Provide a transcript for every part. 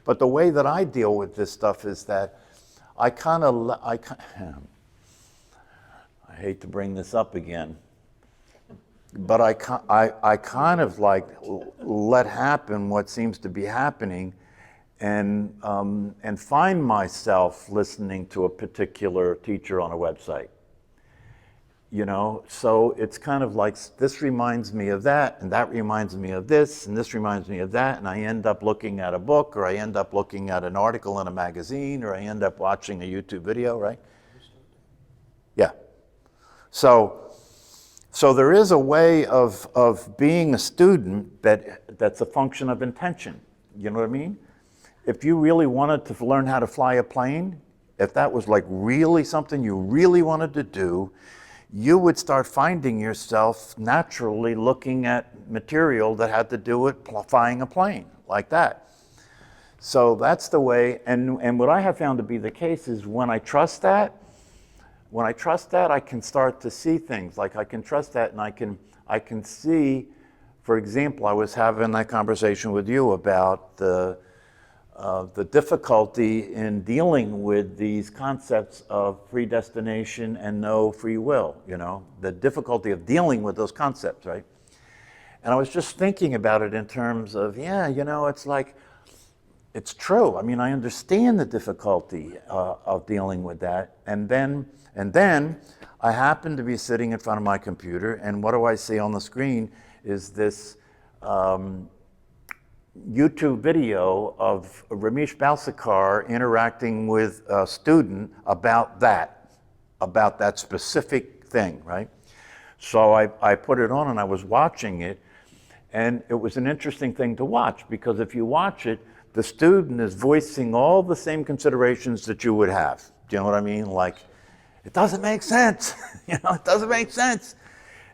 But the way that I deal with this stuff is that I hate to bring this up again, but I kind of like let happen what seems to be happening, and find myself listening to a particular teacher on a website. You know, so it's kind of like, this reminds me of that, and that reminds me of this, and this reminds me of that, and I end up looking at a book, or I end up looking at an article in a magazine, or I end up watching a YouTube video, right? Yeah. So there is a way of being a student that's a function of intention. You know what I mean? If you really wanted to learn how to fly a plane, if that was like really something you really wanted to do, you would start finding yourself naturally looking at material that had to do with flying a plane, like that. So that's the way, and what I have found to be the case is when I trust that, I can start to see things. Like I can trust that, and I can see, for example, I was having that conversation with you about the difficulty in dealing with these concepts of predestination and no free will, you know, the difficulty of dealing with those concepts, right? And I was just thinking about it in terms of, yeah, you know, it's like, it's true. I mean, I understand the difficulty of dealing with that. And then I happen to be sitting in front of my computer, and what do I see on the screen is this YouTube video of Ramesh Balsekar interacting with a student about that specific thing, right? So I put it on and I was watching it, and it was an interesting thing to watch, because if you watch it, the student is voicing all the same considerations that you would have. Do you know what I mean? Like, it doesn't make sense. You know, it doesn't make sense.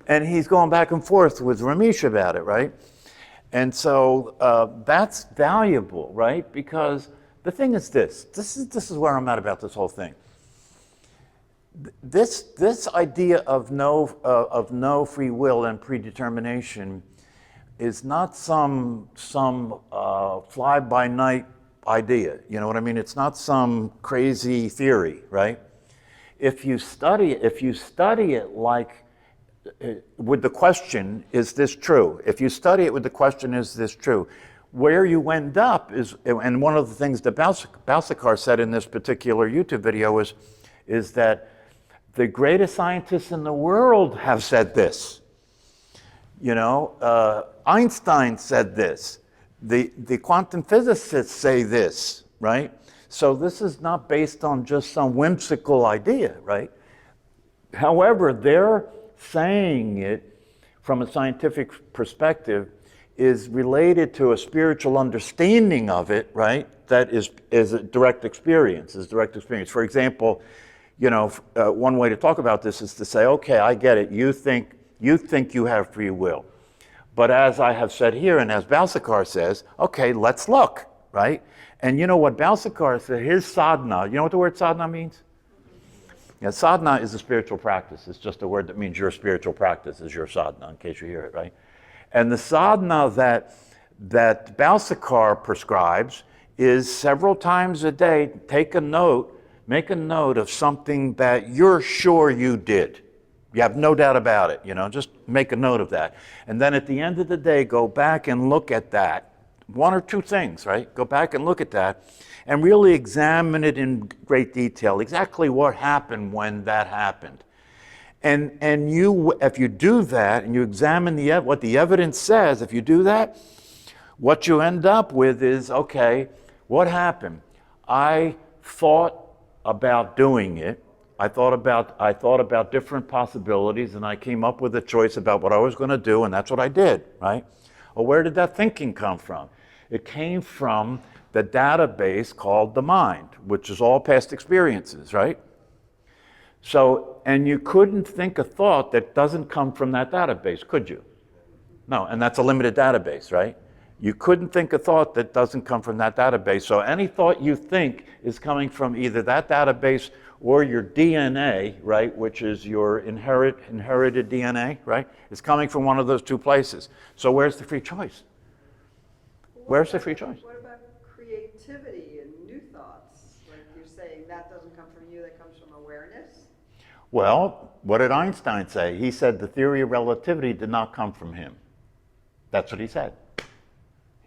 And he's going back and forth with Ramesh about it, right? And so that's valuable, right? Because the thing is this is where I'm at about this whole thing. This idea of no free will and predetermination is not some fly-by-night idea. You know what I mean? It's not some crazy theory, right? If you study it like with the question, is this true? If you study it with the question, is this true? Where you end up is, and one of the things that Balsekar said in this particular YouTube video is that the greatest scientists in the world have said this. You know, Einstein said this. The quantum physicists say this, right? So this is not based on just some whimsical idea, right? However, they're saying it from a scientific perspective is related to a spiritual understanding of it, right? That is a direct experience, For example, you know, one way to talk about this is to say, okay, I get it. You think you have free will. But as I have said here, and as Balsekar says, okay, let's look, right? And you know what Balsekar said, his sadhana, you know what the word sadhana means? Yeah, sadhana is a spiritual practice. It's just a word that means your spiritual practice is your sadhana, in case you hear it, right? And the sadhana that Balsekar prescribes is several times a day, make a note of something that you're sure you did. You have no doubt about it, you know, just make a note of that. And then at the end of the day, go back and look at that. One or two things, right? Go back and look at that and really examine it in great detail, exactly what happened when that happened. And you, if you do that and you examine what the evidence says, if you do that, what you end up with is, okay, what happened? I thought about doing it. I thought about different possibilities, and I came up with a choice about what I was going to do, and that's what I did, right? Well, where did that thinking come from? It came from the database called the mind, which is all past experiences, right? So, and you couldn't think a thought that doesn't come from that database, could you? No, and that's a limited database, right? You couldn't think a thought that doesn't come from that database. So any thought you think is coming from either that database or your DNA, right, which is your inherited DNA, right, is coming from one of those two places. So where's the free choice? Where's the free choice? What about create creativity and new thoughts. Like you're saying, that doesn't come from you, that comes from awareness. Well, what did Einstein say? He said the theory of relativity did not come from him. That's what he said.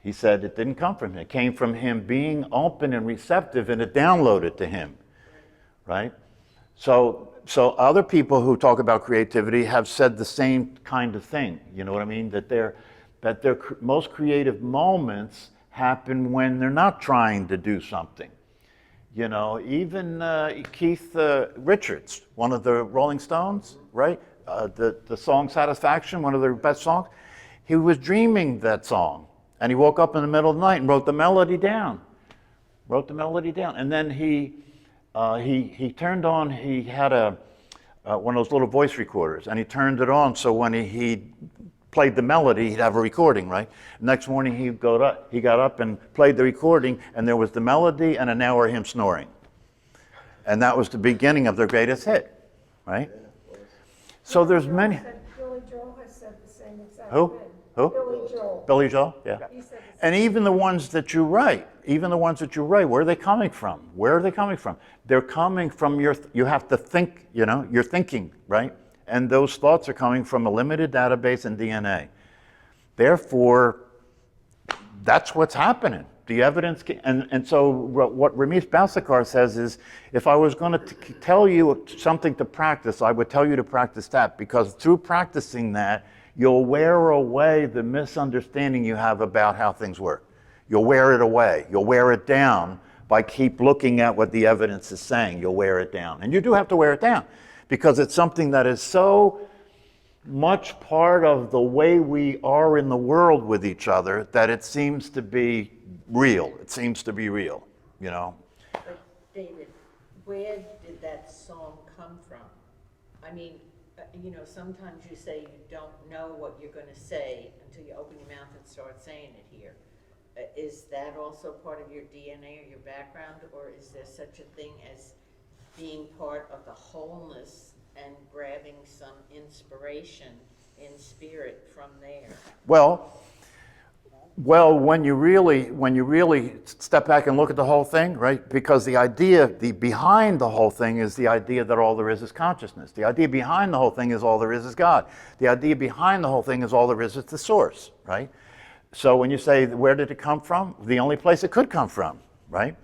He said it didn't come from him. It came from him being open and receptive, and it downloaded to him, right? So other people who talk about creativity have said the same kind of thing. You know what I mean? That their most creative moments happen when they're not trying to do something. You know, even Keith Richards, one of the Rolling Stones, right? The song Satisfaction, one of their best songs. He was dreaming that song, and he woke up in the middle of the night and wrote the melody down. And then he turned on, he had one of those little voice recorders, and he turned it on so when he played the melody, he'd have a recording, right? Next morning he got up and played the recording, and there was the melody and an hour of him snoring. And that was the beginning of their greatest hit, right? So there's many. Billy Joel has said the same exact Who? thing. Who? Billy Joel. Billy Joel, yeah. He said the same. And even the ones that you write, where are they coming from? Where are they coming from? They're coming from you have to think, you know, you're thinking, right? And those thoughts are coming from a limited database in DNA. Therefore, that's what's happening. The evidence, and so what Ramesh Balsekar says is, if I was going to tell you something to practice, I would tell you to practice that, because through practicing that, you'll wear away the misunderstanding you have about how things work. You'll wear it away. You'll wear it down by keep looking at what the evidence is saying. You'll wear it down. And you do have to wear it down, because it's something that is so much part of the way we are in the world with each other that it seems to be real. It seems to be real, you know. But David, where did that song come from? I mean, you know, sometimes you say you don't know what you're going to say until you open your mouth and start saying it here. Is that also part of your DNA or your background, or is there such a thing as being part of the wholeness and grabbing some inspiration in spirit from there? Well, when you really step back and look at the whole thing, right? Because the idea, behind the whole thing is the idea that all there is consciousness. The idea behind the whole thing is all there is God. The idea behind the whole thing is all there is the source, right? So when you say, where did it come from? The only place it could come from, right?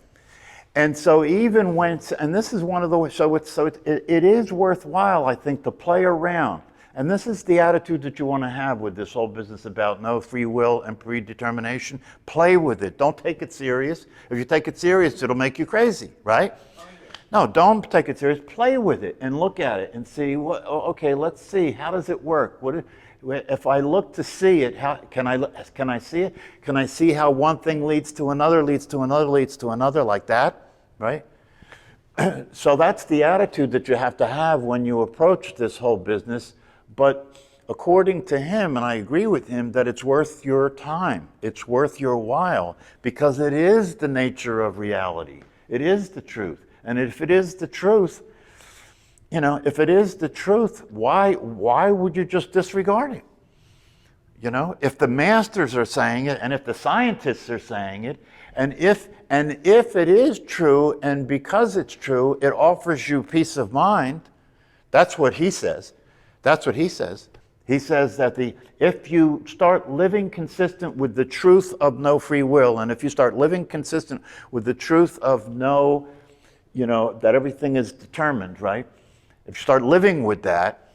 And so even when, and this is one of the, it is worthwhile, I think, to play around. And this is the attitude that you want to have with this whole business about no free will and predetermination. Play with it. Don't take it serious. If you take it serious, it'll make you crazy, right? No, don't take it serious. Play with it and look at it and see, okay, let's see, how does it work? If I look to see it, how can I see it? Can I see how one thing leads to another, leads to another, leads to another, like that, right? So that's the attitude that you have to have when you approach this whole business. But according to him, and I agree with him, that it's worth your time. It's worth your while, because it is the nature of reality. It is the truth. And if it is the truth, you know, if it is the truth, why would you just disregard it? You know, if the masters are saying it, and if the scientists are saying it, and if it is true, and because it's true, it offers you peace of mind, that's what he says. That's what he says. He says that if you start living consistent with the truth of no free will, and if you start living consistent with the truth of no, you know, that everything is determined, right? If you start living with that,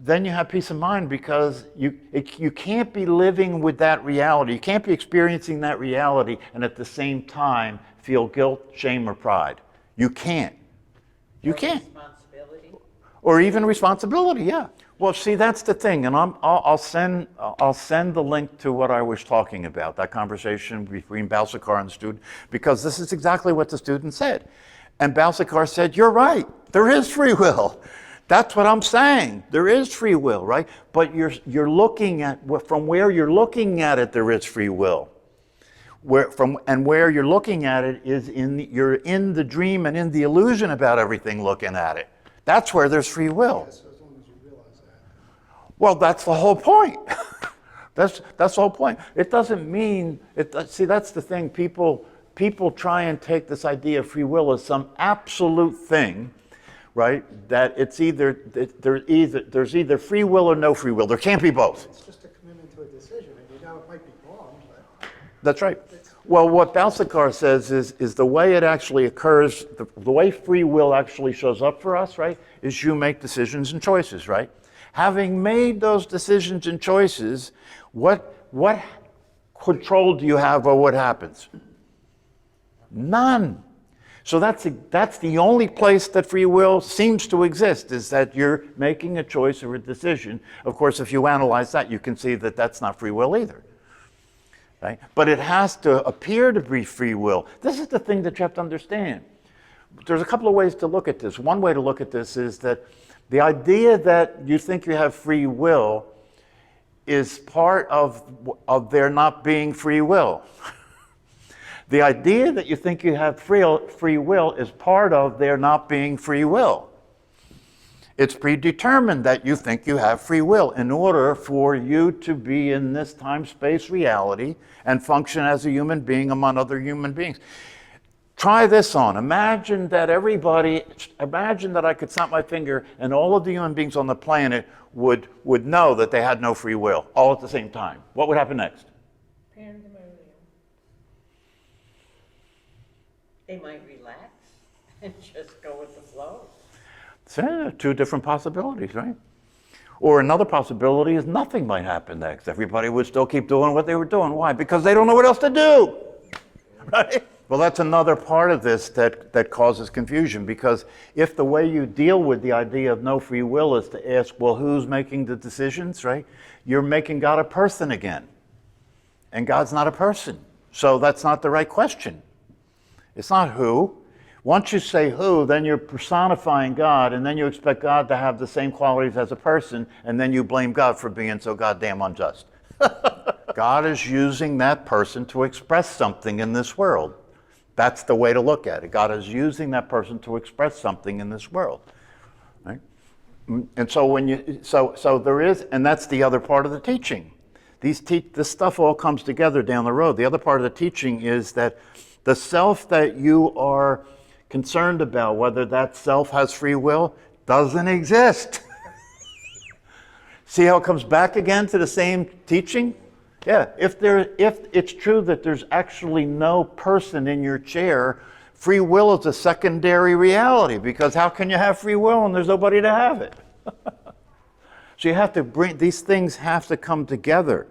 then you have peace of mind, because you can't be living with that reality. You can't be experiencing that reality and at the same time feel guilt, shame, or pride. You can't. You can't. Or even responsibility, yeah. Well, see, that's the thing, and I'll send the link to what I was talking about, that conversation between Balsekar and the student, because this is exactly what the student said. And Balsekar said, "You're right. There is free will. That's what I'm saying. There is free will, right? But you're looking at from where you're looking at it. There is free will. Where you're looking at it is you're in the dream and in the illusion about everything looking at it. That's where there's free will." Yes, as long as you realize that. Well, that's the whole point. That's the whole point. It doesn't mean see, that's the thing. People people try and take this idea of free will as some absolute thing, right? That it's there's either free will or no free will. There can't be both. It's just a commitment to a decision, and you know it might be wrong, but That's right. Well, what Balthasar says is the way it actually occurs, the way free will actually shows up for us, right, is you make decisions and choices, right? Having made those decisions and choices, what control do you have over what happens? None. So that's the only place that free will seems to exist, is that you're making a choice or a decision. Of course, if you analyze that, you can see that that's not free will either. Right? But it has to appear to be free will. This is the thing that you have to understand. There's a couple of ways to look at this. One way to look at this is that the idea that you think you have free will is part of there not being free will. The idea that you think you have free will is part of there not being free will. It's predetermined that you think you have free will in order for you to be in this time-space reality and function as a human being among other human beings. Try this on. Imagine that I could snap my finger and all of the human beings on the planet would know that they had no free will, all at the same time. What would happen next? Pandemonium. They might relax and just go with the flow. So, two different possibilities, right? Or another possibility is nothing might happen next. Everybody would still keep doing what they were doing. Why? Because they don't know what else to do, right? Well, that's another part of this that causes confusion, because if the way you deal with the idea of no free will is to ask, well, who's making the decisions, right? You're making God a person again. And God's not a person. So that's not the right question. It's not who. Once you say who, then you're personifying God, and then you expect God to have the same qualities as a person, and then you blame God for being so goddamn unjust. God is using that person to express something in this world. That's the way to look at it. God is using that person to express something in this world. Right? And so so there is, and that's the other part of the teaching. This stuff all comes together down the road. The other part of the teaching is that the self that you are concerned about, whether that self has free will, doesn't exist. See how it comes back again to the same teaching? Yeah, if it's true that there's actually no person in your chair, free will is a secondary reality, because how can you have free will when there's nobody to have it? So you have to these things have to come together.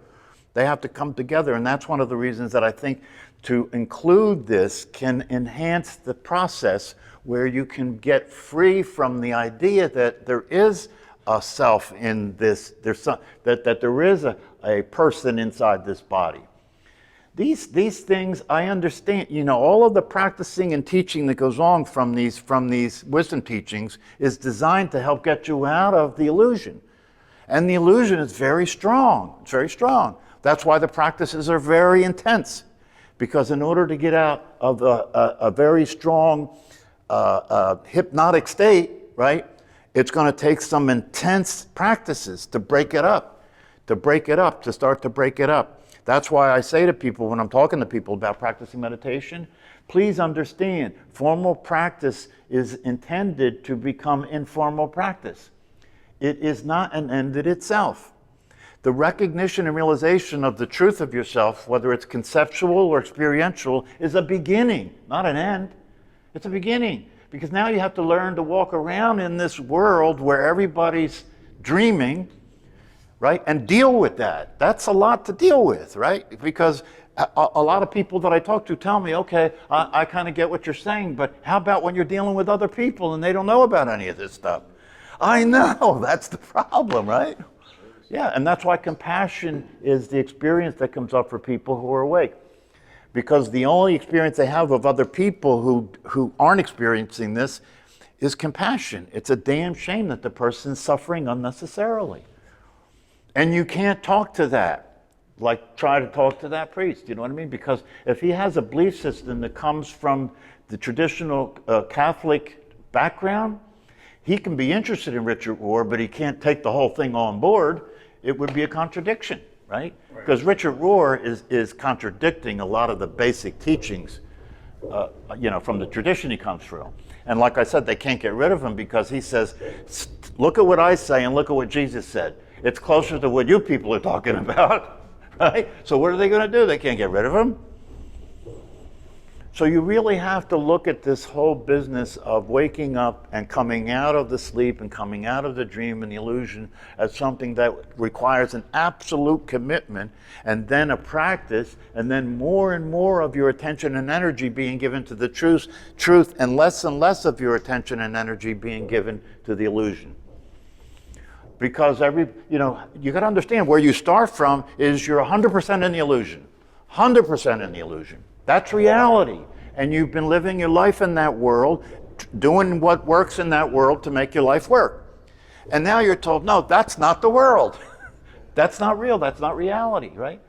They have to come together, and that's one of the reasons that I think to include this can enhance the process where you can get free from the idea that there is a self in this, that there is a person inside this body. These things I understand, all of the practicing and teaching that goes on from these wisdom teachings is designed to help get you out of the illusion. And the illusion is very strong. It's very strong. That's why the practices are very intense. Because in order to get out of a very strong hypnotic state, right, it's going to take some intense practices to break it up, to start to break it up. That's why I say to people when I'm talking to people about practicing meditation, please understand, formal practice is intended to become informal practice. It is not an end in itself. The recognition and realization of the truth of yourself, whether it's conceptual or experiential, is a beginning, not an end. It's a beginning. Because now you have to learn to walk around in this world where everybody's dreaming, right? And deal with that. That's a lot to deal with, right? Because a lot of people that I talk to tell me, okay, I kind of get what you're saying, but how about when you're dealing with other people and they don't know about any of this stuff? I know, that's the problem, right? Yeah, and that's why compassion is the experience that comes up for people who are awake. Because the only experience they have of other people who aren't experiencing this is compassion. It's a damn shame that the person's suffering unnecessarily. And you can't talk to that, like try to talk to that priest, you know what I mean? Because if he has a belief system that comes from the traditional Catholic background, he can be interested in Richard Rohr, but he can't take the whole thing on board. It would be a contradiction, right? Because Richard Rohr is contradicting a lot of the basic teachings from the tradition he comes from. And like I said, they can't get rid of him because he says, look at what I say and look at what Jesus said. It's closer to what you people are talking about, right? So what are they going to do? They can't get rid of him. So you really have to look at this whole business of waking up and coming out of the sleep and coming out of the dream and the illusion as something that requires an absolute commitment and then a practice and then more and more of your attention and energy being given to the truth and less of your attention and energy being given to the illusion. Because you got to understand where you start from is you're 100% in the illusion. 100% in the illusion. That's reality. And you've been living your life in that world, doing what works in that world to make your life work. And now you're told, no, that's not the world. That's not real. That's not reality, right?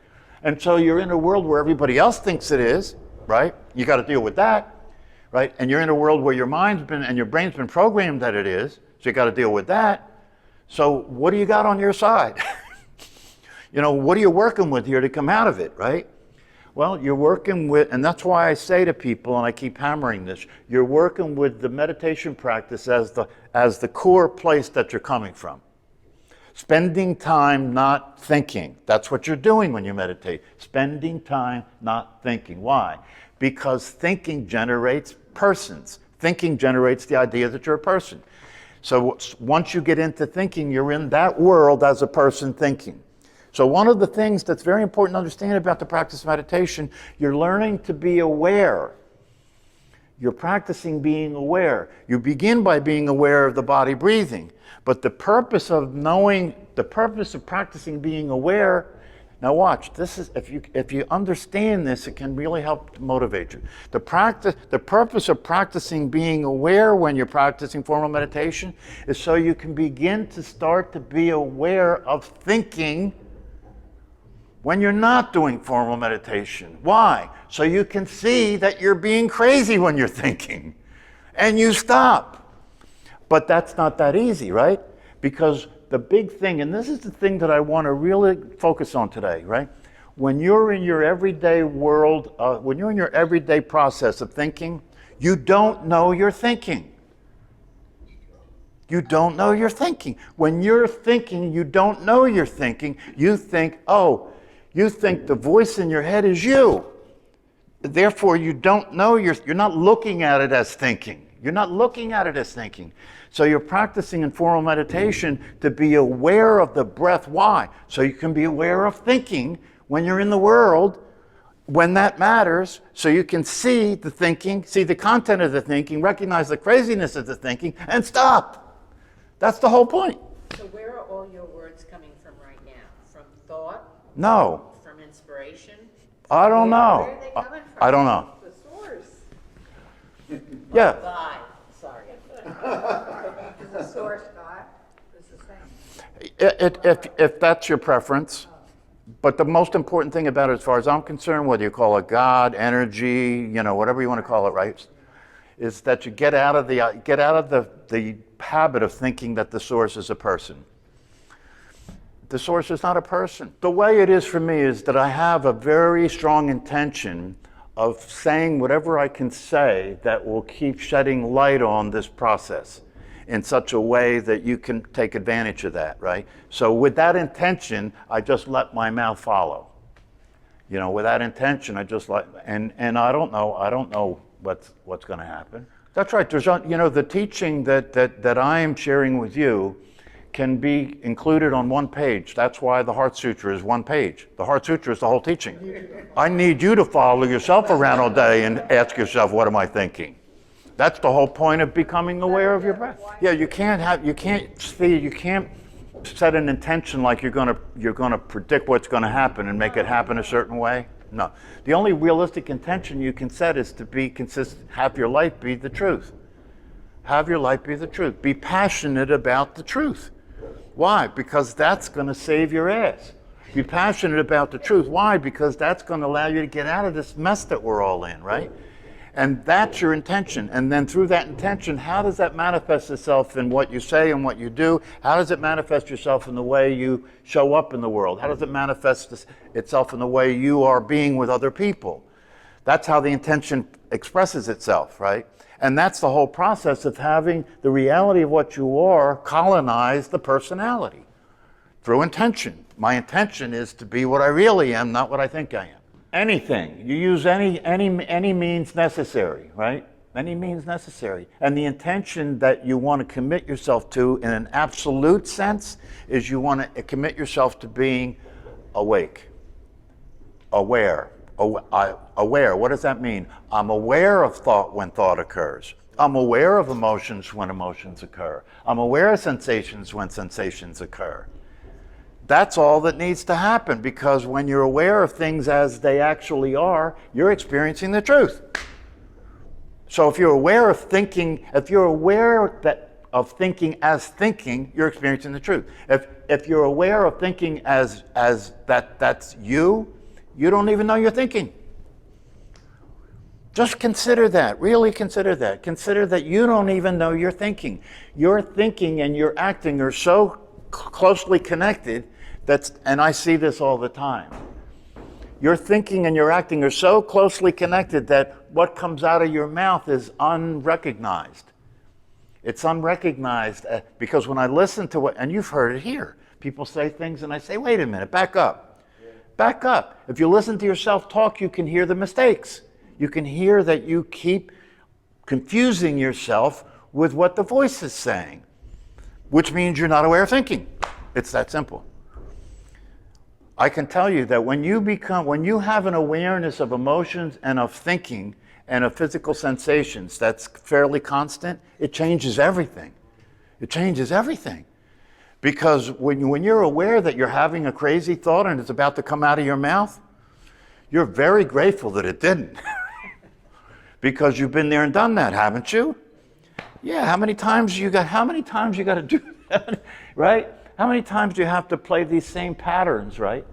And so you're in a world where everybody else thinks it is, right? You got to deal with that, right? And you're in a world where your mind's been and your brain's been programmed that it is, so you got to deal with that. So what do you got on your side? What are you working with here to come out of it, right? Well, you're working with, and that's why I say to people, and I keep hammering this, you're working with the meditation practice as the core place that you're coming from. Spending time not thinking. That's what you're doing when you meditate. Spending time not thinking. Why? Because thinking generates persons. Thinking generates the idea that you're a person. So once you get into thinking, you're in that world as a person thinking. So one of the things that's very important to understand about the practice of meditation, you're learning to be aware. You're practicing being aware. You begin by being aware of the body breathing. But the purpose of practicing being aware, now watch, this is if you understand this, it can really help motivate you. The purpose of practicing being aware when you're practicing formal meditation is so you can begin to start to be aware of thinking when you're not doing formal meditation. Why? So you can see that you're being crazy when you're thinking, and you stop. But that's not that easy, right? Because the big thing, and this is the thing that I want to really focus on today, right? When you're in your everyday world, when you're in your everyday process of thinking, you don't know you're thinking. You don't know you're thinking. When you're thinking, you don't know you're thinking. You think the voice in your head is you. Therefore, you don't know you're not looking at it as thinking. You're not looking at it as thinking. So you're practicing in formal meditation to be aware of the breath. Why? So you can be aware of thinking when you're in the world, when that matters, so you can see the thinking, see the content of the thinking, recognize the craziness of the thinking, and stop. That's the whole point. So where are all your words coming from right now? From thought? No. From inspiration? I don't know. Where are they coming from? I don't know. The source. Yeah. God, sorry. Is the source God? It's the same. If that's your preference. But the most important thing about it, as far as I'm concerned, whether you call it God, energy, whatever you want to call it, right, is that you get out of the habit of thinking that the source is a person. The source is not a person. The way it is for me is that I have a very strong intention of saying whatever I can say that will keep shedding light on this process in such a way that you can take advantage of that, right? So with that intention, I just let my mouth follow. With that intention, I just let, and I don't know what's going to happen. That's right. There's, the teaching that I am sharing with you can be included on one page. That's why the Heart Sutra is one page. The Heart Sutra is the whole teaching. I need you to follow yourself around all day and ask yourself, what am I thinking? That's the whole point of becoming aware of your breath. Yeah, you can't set an intention like you're gonna predict what's gonna happen and make it happen a certain way. No. The only realistic intention you can set is to be consistent, have your life be the truth. Have your life be the truth. Be passionate about the truth. Why? Because that's gonna save your ass. Be passionate about the truth. Why? Because that's gonna allow you to get out of this mess that we're all in, right? And that's your intention. And then through that intention, how does that manifest itself in what you say and what you do? How does it manifest yourself in the way you show up in the world? How does it manifest itself in the way you are being with other people? That's how the intention expresses itself, right? And that's the whole process of having the reality of what you are colonize the personality through intention. My intention is to be what I really am, not what I think I am. Anything, you use any means necessary, right? Any means necessary. And the intention that you want to commit yourself to in an absolute sense is you want to commit yourself to being awake, aware. Aware, what does that mean? I'm aware of thought when thought occurs. I'm aware of emotions when emotions occur. I'm aware of sensations when sensations occur. That's all that needs to happen, because when you're aware of things as they actually are, you're experiencing the truth. So if you're aware of thinking, if you're aware of thinking as thinking, you're experiencing the truth. If you're aware of thinking as that's you, you don't even know you're thinking. Just consider that, really consider that. Consider that you don't even know you're thinking. Your thinking and your acting are so closely connected, and I see this all the time. Your thinking and your acting are so closely connected that what comes out of your mouth is unrecognized. It's unrecognized because when I listen to what, and you've heard it here, people say things and I say, wait a minute, back up. Back up. If you listen to yourself talk, you can hear the mistakes. You can hear that you keep confusing yourself with what the voice is saying, which means you're not aware of thinking. It's that simple. I can tell you that when you have an awareness of emotions and of thinking and of physical sensations that's fairly constant, it changes everything. It changes everything. Because when you're aware that you're having a crazy thought and it's about to come out of your mouth, you're very grateful that it didn't. Because you've been there and done that, haven't you? Yeah, how many times you got to do that, right? How many times do you have to play these same patterns, right?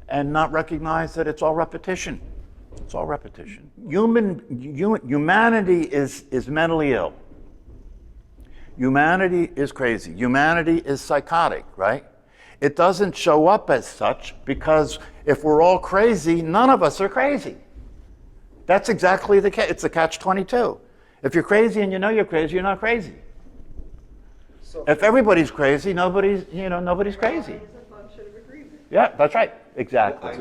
And not recognize that it's all repetition. It's all repetition. Humanity is mentally ill. Humanity is crazy. Humanity is psychotic, right? It doesn't show up as such because if we're all crazy, none of us are crazy. That's exactly the case. It's a catch-22. If you're crazy and you know you're crazy, you're not crazy. So If everybody's crazy, nobody's crazy. It's a function of agreement. Yeah, that's right. Exactly.